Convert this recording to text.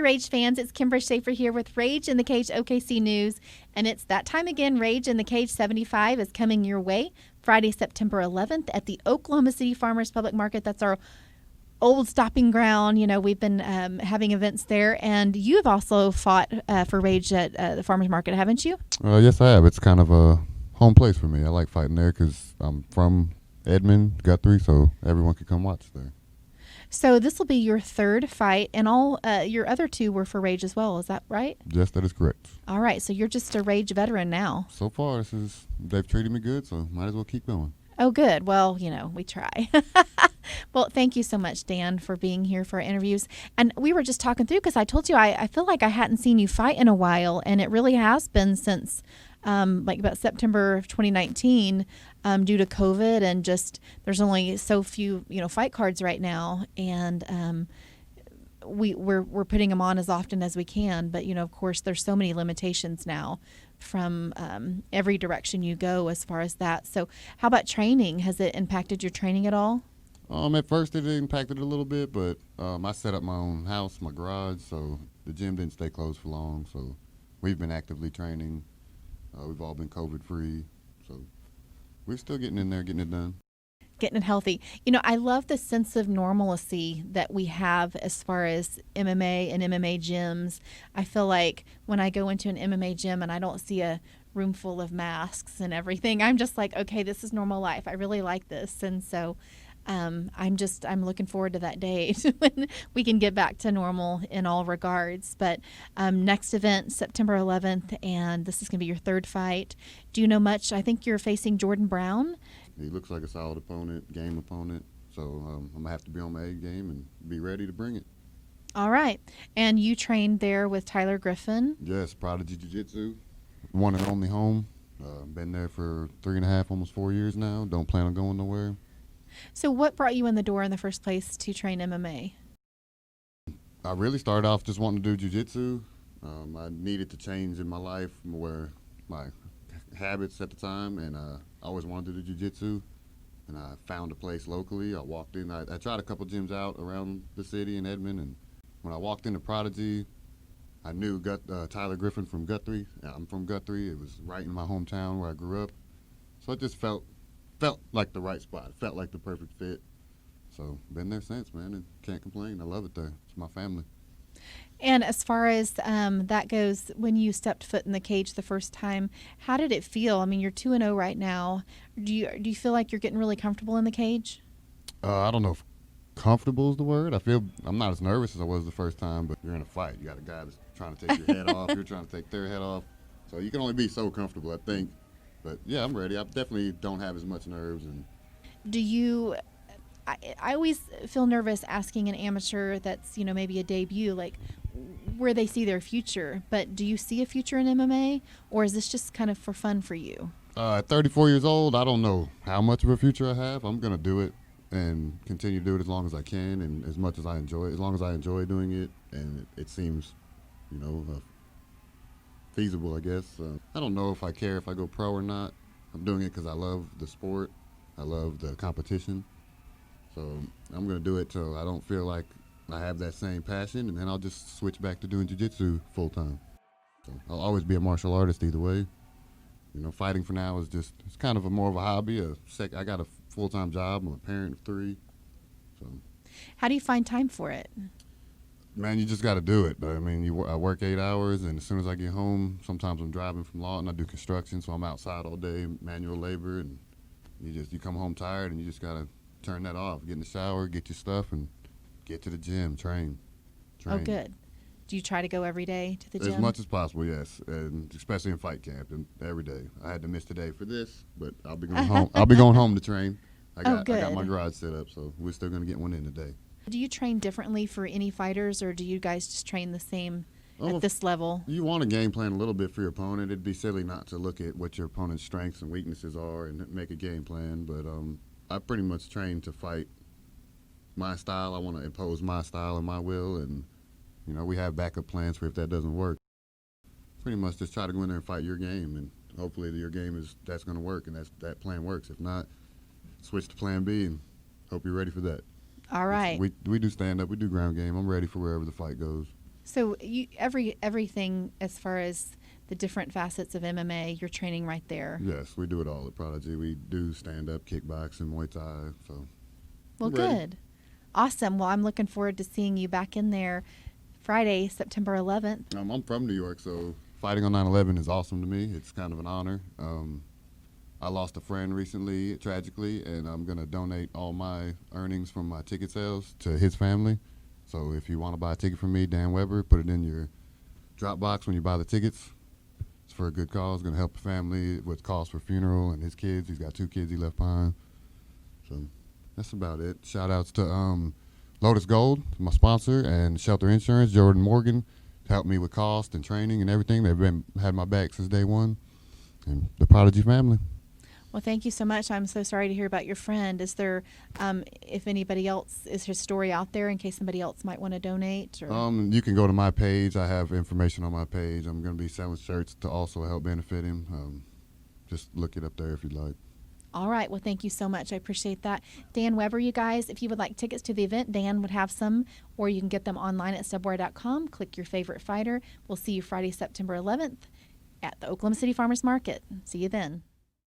Rage fans. It's Kimber Schaefer here with Rage in the Cage OKC News. And it's that time again. Rage in the Cage 75 is coming your way Friday, September 11th at the Oklahoma City Farmers Public Market. That's our old stopping ground. You know, we've been having events there. And you have also fought for Rage at the Farmers Market, haven't you? Yes, I have. It's kind of a home place for me. I like fighting there because I'm from Edmond, Guthrie, so everyone can come watch there. So this will be your third fight, and all your other two were for Rage as well. Is that right? Yes, that is correct. All right. So you're just a Rage veteran now. So far, they've treated me good, so might as well keep going. Oh, good. Well, you know, we try. Well, thank you so much, Dan, for being here for our interviews. And we were just talking through because I told you I feel like I hadn't seen you fight in a while, and it really has been since like about September of 2019 due to COVID, and just there's only so few, you know, fight cards right now, and we're putting them on as often as we can. But, you know, of course, there's so many limitations now from every direction you go as far as that. So how about training? Has it impacted your training at all? At first it impacted a little bit, but I set up my own house, my garage, so the gym didn't stay closed for long. So we've been actively training. We've all been COVID-free, so we're still getting in there, getting it done. Getting it healthy. You know, I love the sense of normalcy that we have as far as MMA and MMA gyms. I feel like when I go into an MMA gym and I don't see a room full of masks and everything, I'm just like, okay, this is normal life. I really like this. And so I'm looking forward to that day when we can get back to normal in all regards. But next event, September 11th, and this is going to be your third fight. Do you know much? I think you're facing Jordan Brown. He looks like a solid opponent, game opponent. So I'm going to have to be on my A game and be ready to bring it. All right. And you trained there with Tyler Griffin. Yes, Prodigy Jiu-Jitsu. One and only home. Been there for 3.5, almost 4 years now. Don't plan on going nowhere. So what brought you in the door in the first place to train MMA? I really started off just wanting to do jiu-jitsu. I needed to change in my life where my habits at the time, and I always wanted to do jiu-jitsu. And I found a place locally. I walked in. I tried a couple gyms out around the city in Edmond, and when I walked into Prodigy, I knew Tyler Griffin from Guthrie. I'm from Guthrie. It was right in my hometown where I grew up. So it just felt like the right spot. It felt like the perfect fit. So been there since, man, and can't complain. I love it there. It's my family. And as far as that goes, when you stepped foot in the cage the first time, how did it feel? I mean, you're 2-0 right now. Do you feel like you're getting really comfortable in the cage? I don't know if comfortable is the word. I feel I'm not as nervous as I was the first time, but you're in a fight. You got a guy that's trying to take your head off. You're trying to take their head off. So you can only be so comfortable, I think. But yeah, I'm ready. I definitely don't have as much nerves. And do you? I always feel nervous asking an amateur that's, you know, maybe a debut, like where they see their future. But do you see a future in MMA, or is this just kind of for fun for you? At 34 years old, I don't know how much of a future I have. I'm gonna do it and continue to do it as long as I can and as much as I enjoy it. As long as I enjoy doing it, and it seems, you know, feasible, I guess. I don't know if I care if I go pro or not. I'm doing it because I love the sport. I love the competition. So I'm going to do it till I don't feel like I have that same passion, and then I'll just switch back to doing jiu-jitsu full time. So I'll always be a martial artist either way. You know, fighting for now is just, it's kind of more of a hobby. I got a full-time job. I'm a parent of 3. So how do you find time for it? Man, you just got to do it. I mean, I work 8 hours, and as soon as I get home, sometimes I'm driving from Lawton. I do construction, so I'm outside all day, manual labor, and you come home tired, and you just got to turn that off, get in the shower, get your stuff, and get to the gym, train. Oh, good. Do you try to go every day to the gym? As much as possible, yes, and especially in fight camp, and every day. I had to miss today for this, but I'll be going home. I'll be going home to train. I got my garage set up, so we're still going to get one in today. Do you train differently for any fighters, or do you guys just train the same at this level? You want to game plan a little bit for your opponent. It'd be silly not to look at what your opponent's strengths and weaknesses are and make a game plan. But I pretty much train to fight my style. I want to impose my style and my will, and you know, we have backup plans for if that doesn't work. Pretty much just try to go in there and fight your game, and hopefully your game that's going to work, and that plan works. If not, switch to plan B, and hope you're ready for that. All right. We do stand up. We do ground game. I'm ready for wherever the fight goes. So you everything as far as the different facets of MMA, you're training right there. Yes, we do it all at Prodigy. We do stand-up, kickboxing, Muay Thai. So Well, I'm ready. good. Awesome. Well, I'm looking forward to seeing you back in there Friday, September 11th. I'm from New York, so fighting on 9/11 is awesome to me. It's kind of an honor. I lost a friend recently, tragically, and I'm going to donate all my earnings from my ticket sales to his family. So if you want to buy a ticket from me, Dan Weber, put it in your Dropbox when you buy the tickets. It's for a good cause. Going to help the family with costs for funeral and his kids. He's got 2 kids he left behind. So that's about it. Shout outs to Lotus Gold, my sponsor, and Shelter Insurance, Jordan Morgan, to help me with cost and training and everything. They've had my back since day one. And the Prodigy family. Well, thank you so much. I'm so sorry to hear about your friend. Is there, if anybody else, is his story out there in case somebody else might want to donate? Or? You can go to my page. I have information on my page. I'm going to be selling shirts to also help benefit him. Just look it up there if you'd like. All right. Well, thank you so much. I appreciate that. Dan Weber, you guys, if you would like tickets to the event, Dan would have some, or you can get them online at subware.com. Click your favorite fighter. We'll see you Friday, September 11th at the Oklahoma City Farmers Market. See you then.